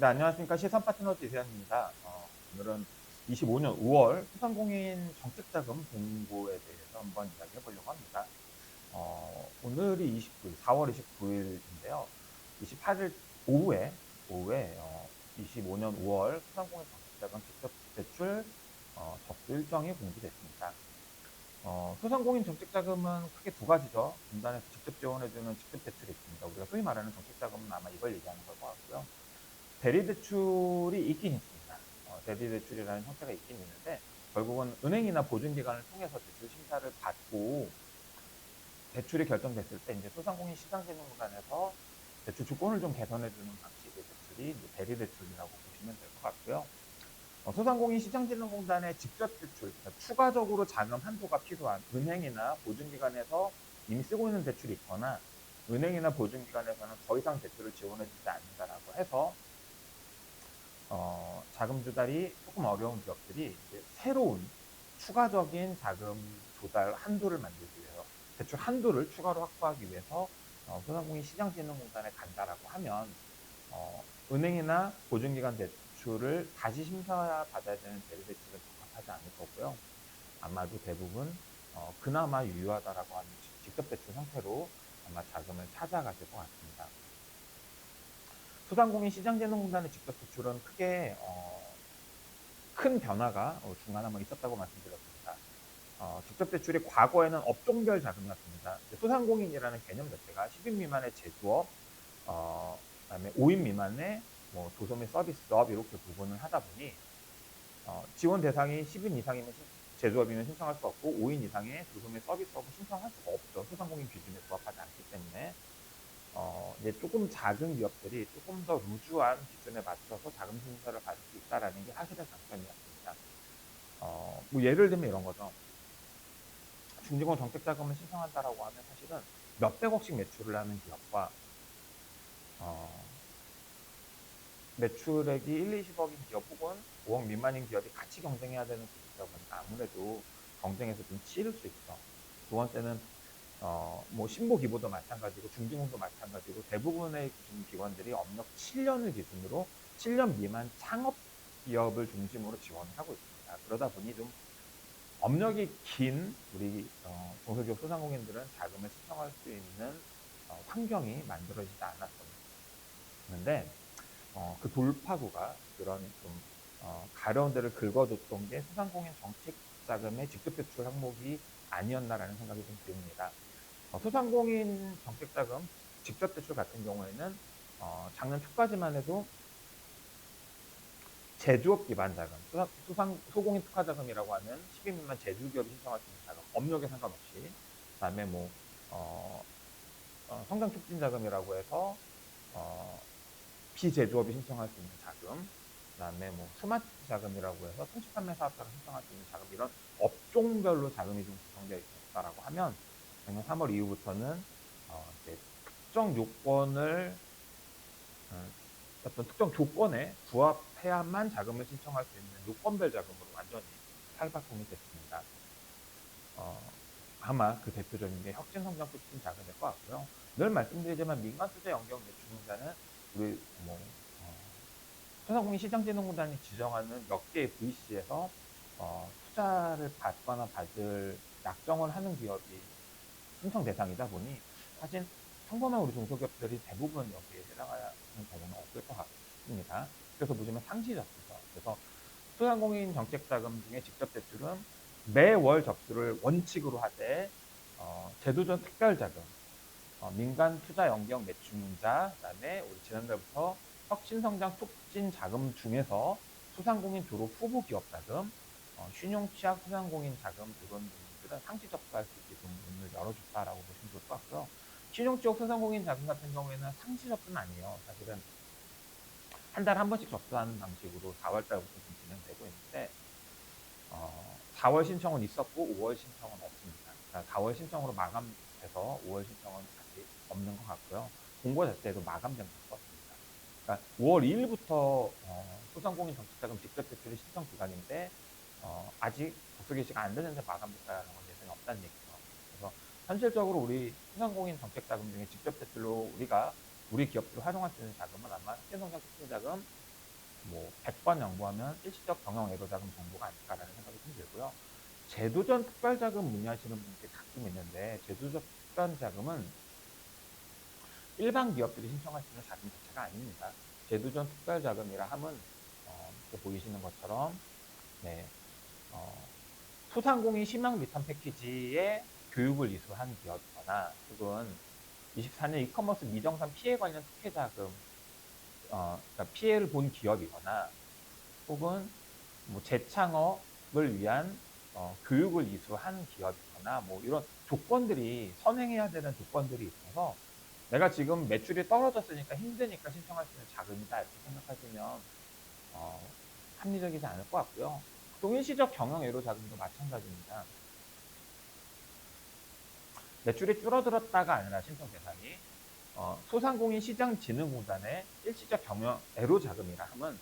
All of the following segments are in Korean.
네, 안녕하십니까. 시선파트너즈 이세현입니다. 오늘은 25년 5월 소상공인 정책자금 공고에 대해서 한번 이야기해 보려고 합니다. 오늘이 4월 29일인데요. 28일 오후에 25년 5월 소상공인 정책자금 직접 대출 접수 일정이 공지됐습니다. 소상공인 정책자금은 크게 두 가지죠. 분단에서 직접 지원해주는 직접 대출이 있습니다. 우리가 소위 말하는 정책자금은 아마 이걸 얘기하는 걸 것 같고요. 대리대출이 있긴 있습니다. 대리대출이라는 형태가 있긴 있는데 결국은 은행이나 보증기관을 통해서 대출 심사를 받고 대출이 결정됐을 때 이제 소상공인 시장진흥공단에서 대출 조건을 좀 개선해주는 방식의 대출이 이제 대리대출이라고 보시면 될 것 같고요. 소상공인 시장진흥공단의 직접 대출, 그러니까 추가적으로 자금 한도가 필요한 은행이나 보증기관에서 이미 쓰고 있는 대출이 있거나 은행이나 보증기관에서는 더 이상 대출을 지원해주지 않는다라고 해서 자금 조달이 조금 어려운 기업들이 이제 새로운 추가적인 자금 조달 한도를 만들기 위해서 대출 한도를 추가로 확보하기 위해서 소상공인 시장진흥공단에 간다라고 하면 은행이나 보증기관 대출을 다시 심사받아야 되는 대리대출은 적합하지 않을 거고요. 아마도 대부분 그나마 유효하다라고 하는 직접 대출 형태로 아마 자금을 찾아가실 것 같습니다. 소상공인 시장진흥공단의 직접 대출은 크게 큰 변화가 중간에 한번 있었다고 말씀드렸습니다. 직접 대출이 과거에는 업종별 자금이었습니다. 소상공인이라는 개념 자체가 10인 미만의 제조업, 그다음에 5인 미만의 뭐 도소 및 서비스업 이렇게 구분을 하다 보니 지원 대상이 10인 이상이면 제조업이면 신청할 수 없고 5인 이상의 도소 및 서비스업은 신청할 수가 없죠. 소상공인 기준에 부합하지 않기 때문에 이제 조금 작은 기업들이 조금 더 루즈한 기준에 맞춰서 자금 심사를 받을 수 있다라는 게 사실은 장점이었습니다. 뭐 예를 들면 이런 거죠. 중증원 정책자금을 신청한다라고 하면 사실은 몇백억씩 매출을 하는 기업과 어, 매출액이 1, 20억인 기업 혹은 5억 미만인 기업이 같이 경쟁해야 되는 구조다 보니까 아무래도 경쟁에서 좀 치를 수 있죠. 두 번째는 뭐 신보기부도 마찬가지고 중증원도 마찬가지고 대부분의 기관들이 업력 7년을 기준으로 7년 미만 창업 기업을 중심으로 지원을 하고 있습니다. 그러다 보니 좀 업력이 긴 우리 중소기업 소상공인들은 자금을 신청할 수 있는 환경이 만들어지지 않았었는데 그 돌파구가 그런 좀 가려운 데를 긁어줬던 게 소상공인 정책 자금의 직접 대출 항목이 아니었나라는 생각이 좀 듭니다. 소상공인 정책 자금 직접 대출 같은 경우에는 작년 초까지만 해도 제조업 기반 자금, 소공인 특화 자금이라고 하는 10인 미만 제조기업이 신청할 수 있는 자금, 업력에 상관없이, 그다음에 뭐 성장 촉진 자금이라고 해서 어, 비제조업이 신청할 수 있는 자금, 그다음에 뭐 스마트 자금이라고 해서 통식 판매 사업자가 신청할 수 있는 자금 이런 업종별로 자금이 좀 구성되어 있다라고 하면 작년 3월 이후부터는 이제 특정 요건을 어떤 특정 조건에 부합해야만 자금을 신청할 수 있는 요건별 자금으로 완전히 탈바꿈이 됐습니다. 어, 아마 그 대표적인 게 혁신성장 촉진 자금일 것 같고요. 늘 말씀드리지만 민간투자 연계형 매출공단은 우리 뭐 소상공인 시장진흥공단이 지정하는 몇 개의 VC에서 투자를 받거나 받을 약정을 하는 기업이 신청 대상이다 보니 사실 평범한 우리 중소기업들이 대부분 여기에 해당하는 경우는 없을 것 같습니다. 그래서 보시면 상시 접수죠. 그래서 소상공인 정책자금 중에 직접 대출은 매월 접수를 원칙으로 하되 제도적 특별자금, 민간 투자 연계형 매춘자, 그다음에 우리 지난달부터 혁신성장 촉진 자금 중에서 소상공인 졸업 후보 기업 자금, 신용 취약 소상공인 자금 이런 부분들은 상시 접수할 수 있게 좀 문을 열어줬다라고 보시면 좋을 것 같고요. 신용 취약 소상공인 자금 같은 경우에는 상시 접수는 아니에요. 사실은 한 달에 한 번씩 접수하는 방식으로 4월 달부터 좀 진행되고 있는데 4월 신청은 있었고 5월 신청은 없습니다. 그러니까 4월 신청으로 마감돼서 5월 신청은 아직 없는 것 같고요. 공고 자체도 마감된 것 같습니다. 그러니까 5월 2일부터 소상공인 정책자금 직접 대출의 신청 기간인데 아직 접수 개시가 안 되는데 마감됐다는 건 예상이 없다는 얘기죠. 그래서 현실적으로 우리 소상공인 정책자금 중에 직접 대출로 우리 기업들이 활용할 수 있는 자금은 아마 혁신성장 촉진자금, 뭐 100번 양보하면 일시적 경영 애로 자금 정도가 아닐까라는 생각이 좀 들고요. 제도전 특별자금 문의하시는 분들이 가끔 있는데 제도전 특별자금은 일반 기업들이 신청할 수 있는 자금 자체가 아닙니다. 제도전 특별자금이라 함은 이렇게 보이시는 것처럼 네, 어, 소상공인 희망 리턴 패키지에 교육을 이수한 기업이거나 혹은 24년 이커머스 미정산 피해 관련 특혜 자금, 그러니까 피해를 본 기업이거나 혹은 뭐 재창업을 위한 교육을 이수한 기업이거나 뭐 이런 조건들이 선행해야 되는 조건들이 있어서 내가 지금 매출이 떨어졌으니까 힘드니까 신청할 수 있는 자금이다 이렇게 생각하시면 어, 합리적이지 않을 것 같고요. 또 일시적 경영 애로 자금도 마찬가지입니다. 매출이 줄어들었다가 아니라 신청 대상이 소상공인 시장진흥공단의 일시적 경영 애로 자금이라 함은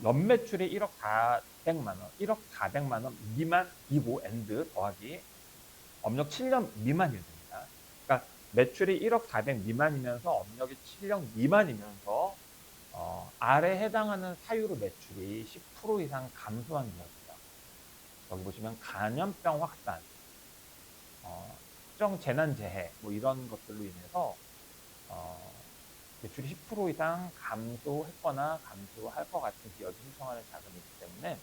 연매출이 1억 400만 원, 1억 400만 원 미만이고 엔드 더하기 업력 7년 미만이어야 됩니다. 그러니까 매출이 1억 400 미만이면서 업력이 7년 미만이면서 아래 해당하는 사유로 매출이 10% 이상 감소한 기업이죠. 여기 보시면 감염병 확산, 특정 재난재해 뭐 이런 것들로 인해서 어, 매출이 10% 이상 감소했거나 감소할 것 같은 기업이 신청하는 자금이기 때문에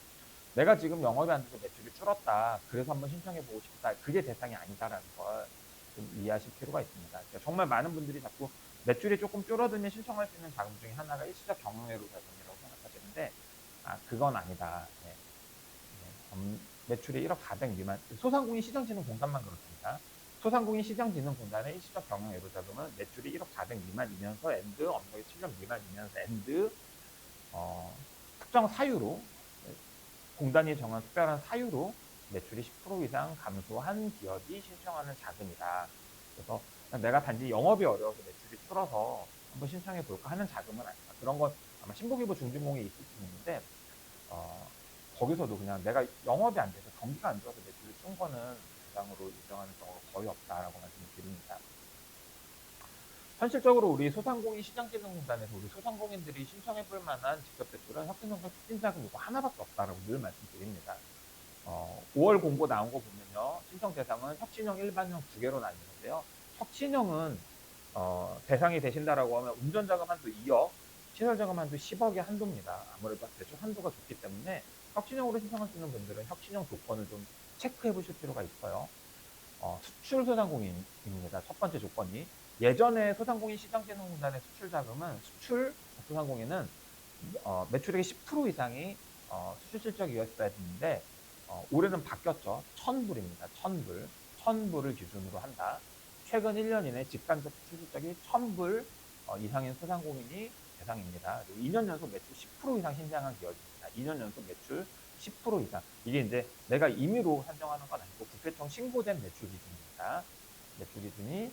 내가 지금 영업이 안 돼서 매출이 줄었다. 그래서 한번 신청해보고 싶다. 그게 대상이 아니다라는 걸 좀 이해하실 필요가 있습니다. 그러니까 정말 많은 분들이 자꾸 매출이 조금 줄어들면 신청할 수 있는 자금 중에 하나가 일시적 경영애로 자금이라고 생각하시는데 그건 아니다. 네. 네. 매출이 1억 400 미만 소상공인 시장진흥공단만 그렇습니다. 소상공인 시장진흥공단의 일시적 경영애로 자금은 매출이 1억 400 미만이면서 엔드 업력이 7년 미만이면서 엔드 특정 사유로 공단이 정한 특별한 사유로 매출이 10% 이상 감소한 기업이 신청하는 자금이다. 그래서 내가 단지 영업이 어려워서 매출이 줄어서 한번 신청해 볼까 하는 자금은 아니다. 그런 건 아마 신부기부 중진공에 있을 수 있는데 거기서도 그냥 내가 영업이 안 돼서 경기가 안 좋아서 매출이 준 거는 대상으로 인정하는 경우가 거의 없다라고 말씀을 드립니다. 현실적으로 우리 소상공인 시장진흥공단에서 우리 소상공인들이 신청해볼 만한 직접대출은 혁신성장 추진자금 이거 하나밖에 없다라고 늘 말씀드립니다. 5월 공고 나온 거 보면요. 신청 대상은 혁신형, 일반형 두 개로 나뉘는데요. 혁신형은 대상이 되신다라고 하면 운전자금 한도 2억, 시설자금 한도 10억의 한도입니다. 아무래도 대출 한도가 좋기 때문에 혁신형으로 신청할 수 있는 분들은 혁신형 조건을 좀 체크해 보실 필요가 있어요. 수출 소상공인입니다. 첫 번째 조건이 예전에 소상공인 시장진흥공단의 수출 자금은 수출 소상공인은 매출액의 10% 이상이 수출 실적이었어야 했는데 올해는 바뀌었죠. 1,000불입니다. 1,000불. 1,000불을 기준으로 한다. 최근 1년 이내 직간접 수출 실적이 1,000불 이상인 소상공인이 대상입니다. 그리고 2년 연속 매출 10% 이상 신장한 기업입니다. 2년 연속 매출 10% 이상. 이게 이제 내가 임의로 산정하는 건 아니고 국세청 신고된 매출 기준입니다. 매출 기준이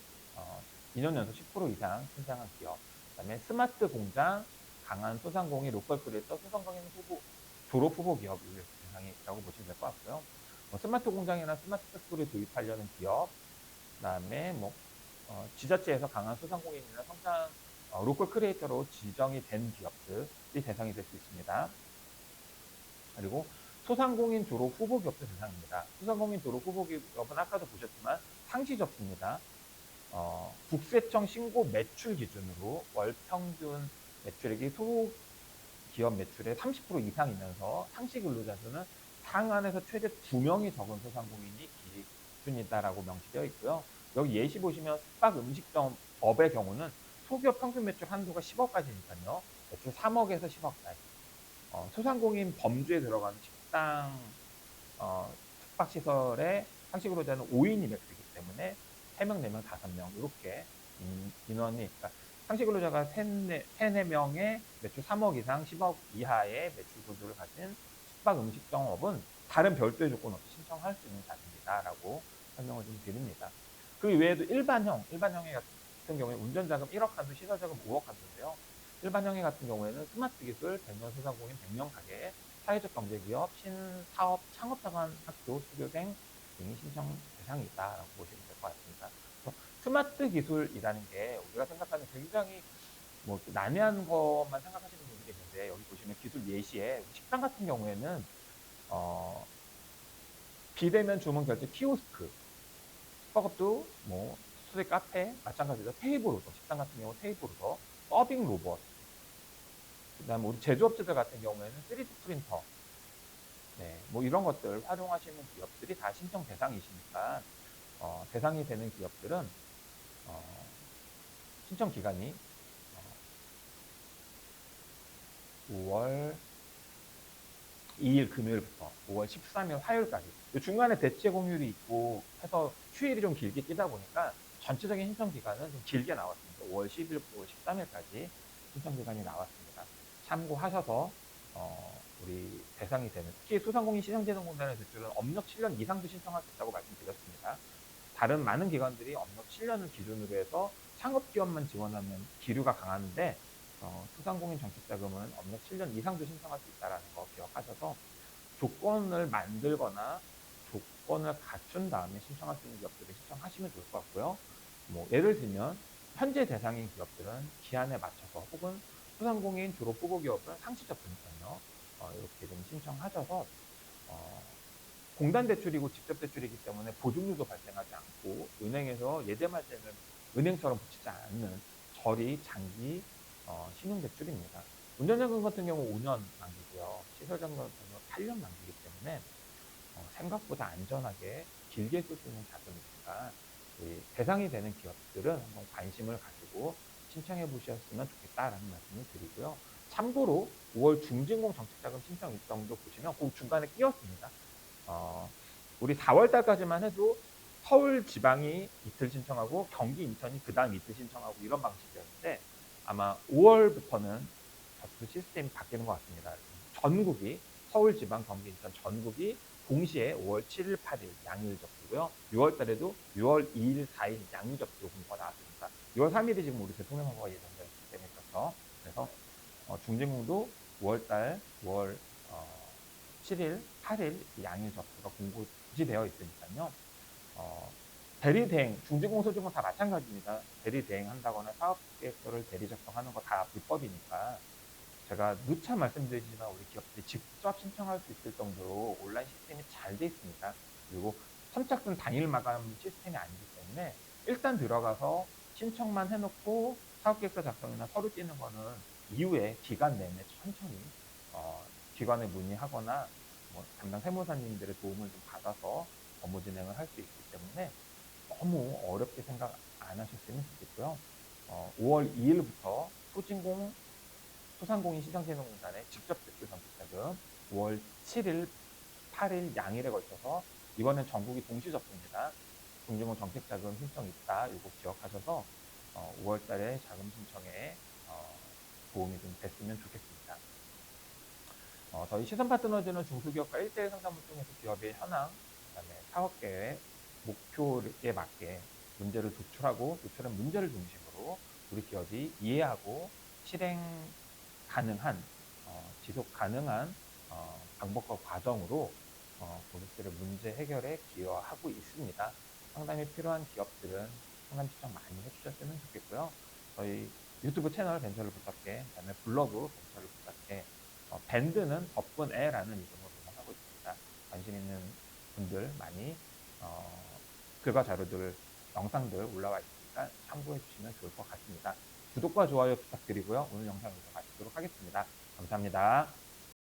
2년 연속 10% 이상 신장한 기업. 그다음에 스마트 공장, 강한 소상공인, 로컬 크리에이터, 소상공인 후보, 졸업 후보 기업 대상이라고 보시면 될 것 같고요. 스마트 공장이나 스마트 팩토리 도입하려는 기업, 그다음에 지자체에서 강한 소상공인이나 성장 로컬 크리에이터로 지정이 된 기업들이 대상이 될 수 있습니다. 그리고 소상공인 졸업 후보 기업도 대상입니다. 소상공인 졸업 후보 기업은 아까도 보셨지만 상시 접수입니다. 국세청 신고 매출 기준으로 월 평균 매출액이 소기업 매출의 30% 이상이면서 상시 근로자 수는 상한에서 최대 2명이 적은 소상공인이 기준이다라고 명시되어 있고요. 여기 예시 보시면 숙박 음식점업의 경우는 소기업 평균 매출 한도가 10억까지니까요. 매출 3억에서 10억 사이. 소상공인 범주에 들어가는 식당, 숙박시설의 상시 근로자는 5인이 맥스이기 때문에 3명, 4명, 5명 이렇게 인원이 그러니까 상시 근로자가 3, 4명의 매출 3억 이상 10억 이하의 매출 구조를 가진 숙박 음식점업은 다른 별도의 조건 없이 신청할 수 있는 자금이다라고 설명을 좀 드립니다. 그 외에도 일반형의 같은 경우에 운전자금 1억 한도, 시설자금 5억 한도인데요. 일반형의 같은 경우에는 스마트 기술, 100년 소상공인, 100년 가게, 사회적 경제기업, 신사업, 창업자관 학교, 수교생 등이 신청 대상이다라고 보시면 될 것 같습니다. 스마트 기술이라는 게 우리가 생각하는 굉장히 난해한 것만 생각하시는 분들이 있는데 여기 보시면 보시면 기술 예시에 식당 같은 경우에는 비대면 주문 결제 키오스크, 슈퍼컵도 뭐 수제 카페 마찬가지로 테이블 오더, 식당 같은 경우 테이블 오더, 서빙 로봇, 그다음에 우리 제조업체들 같은 경우에는 3D 프린터, 네, 뭐 이런 것들 활용하시는 기업들이 다 신청 대상이시니까 대상이 되는 기업들은 어, 신청 기간이 5월 2일 금요일부터 5월 13일 화요일까지, 중간에 대체 공휴일이 있고 해서 휴일이 좀 길게 끼다 보니까 전체적인 신청 기간은 좀 길게 나왔습니다. 5월 10일부터 5월 13일까지 신청 기간이 나왔습니다. 참고하셔서 우리 대상이 되는, 특히 소상공인 시장재능공단의 대출은 업력 7년 이상도 신청할 수 있다고 말씀드렸습니다. 다른 많은 기관들이 업력 7년을 기준으로 해서 창업기업만 지원하는 기류가 강한데, 소상공인 정책자금은 업력 7년 이상도 신청할 수 있다는 거 기억하셔서 조건을 만들거나 조건을 갖춘 다음에 신청할 수 있는 기업들을 신청하시면 좋을 것 같고요. 뭐 예를 들면 현재 대상인 기업들은 기한에 맞춰서, 혹은 소상공인 주로 후보 기업은 상시 접근권요, 이렇게 좀 신청하셔서 공단 대출이고 직접 대출이기 때문에 보증료도 발생하지 않고 은행에서 예대할 때는 은행처럼 붙이지 않는 저리 장기 신용 대출입니다. 운전자금 같은 경우 5년 만기고요. 시설자금 같은 경우 8년 만기이기 때문에 생각보다 안전하게 길게 쓸 수 있는 자금이니까 대상이 되는 기업들은 한번 관심을 가지고 신청해 보셨으면 좋겠다라는 말씀을 드리고요. 참고로 5월 중진공 정책자금 신청 일정도 보시면 그 중간에 끼었습니다. 우리 4월 달까지만 해도 서울 지방이 이틀 신청하고 경기 인천이 그 다음 이틀 신청하고 이런 방식이었는데, 아마 5월부터는 접수 시스템이 바뀌는 것 같습니다. 전국이, 서울 지방 경기 인천 전국이 동시에 5월 7일 8일 양일 접수고요. 6월 달에도 6월 2일 4일 양일 접수 공고가 나왔습니다. 6월 3일이 지금 우리 대통령 선거가 예정되어 있기 때문에 그렇죠. 그래서 중진공도 5월 달 5월 7일, 8일 양일 접수가 공고되어 있으니까요. 대리 대행, 중진공 소진공 다 마찬가지입니다. 대리 대행한다거나 사업계획서를 대리 작성하는 거 다 불법이니까, 제가 누차 말씀드리지만 우리 기업들이 직접 신청할 수 있을 정도로 온라인 시스템이 잘 돼 있습니다. 그리고 선착순 당일 마감 시스템이 아니기 때문에 일단 들어가서 신청만 해놓고 사업계획서 작성이나 서류 띄는 거는 이후에 기간 내내 천천히 기관에 문의하거나 뭐 담당 세무사님들의 도움을 좀 받아서 업무 진행을 할 수 있기 때문에 너무 어렵게 생각 안 하셨으면 좋겠고요. 5월 2일부터 소상공인 시장재능공단의 직접 대출 정책자금 5월 7일, 8일 양일에 걸쳐서, 이번엔 전국이 동시 접수입니다. 중진공 정책자금 신청 있다, 이거 기억하셔서 5월 달에 자금 신청에 도움이 좀 됐으면 좋겠습니다. 저희 시선 파트너즈는 중소기업과 1대1 상담을 통해서 기업의 현황, 그다음에 사업계획, 목표에 맞게 문제를 도출하고, 도출한 문제를 중심으로 우리 기업이 이해하고 실행 가능한, 지속 가능한 방법과 과정으로 고객들의 문제 해결에 기여하고 있습니다. 상담이 필요한 기업들은 상담 신청 많이 해주셨으면 좋겠고요. 저희 유튜브 채널 벤처를 부탁해, 그다음에 블로그 벤처를 부탁해, 밴드는 덕분에라는 이름으로 운영하고 있습니다. 관심 있는 분들 많이 글과 자료들, 영상들 올라와 있으니까 참고해 주시면 좋을 것 같습니다. 구독과 좋아요 부탁드리고요. 오늘 영상 여기서 마치도록 하겠습니다. 감사합니다.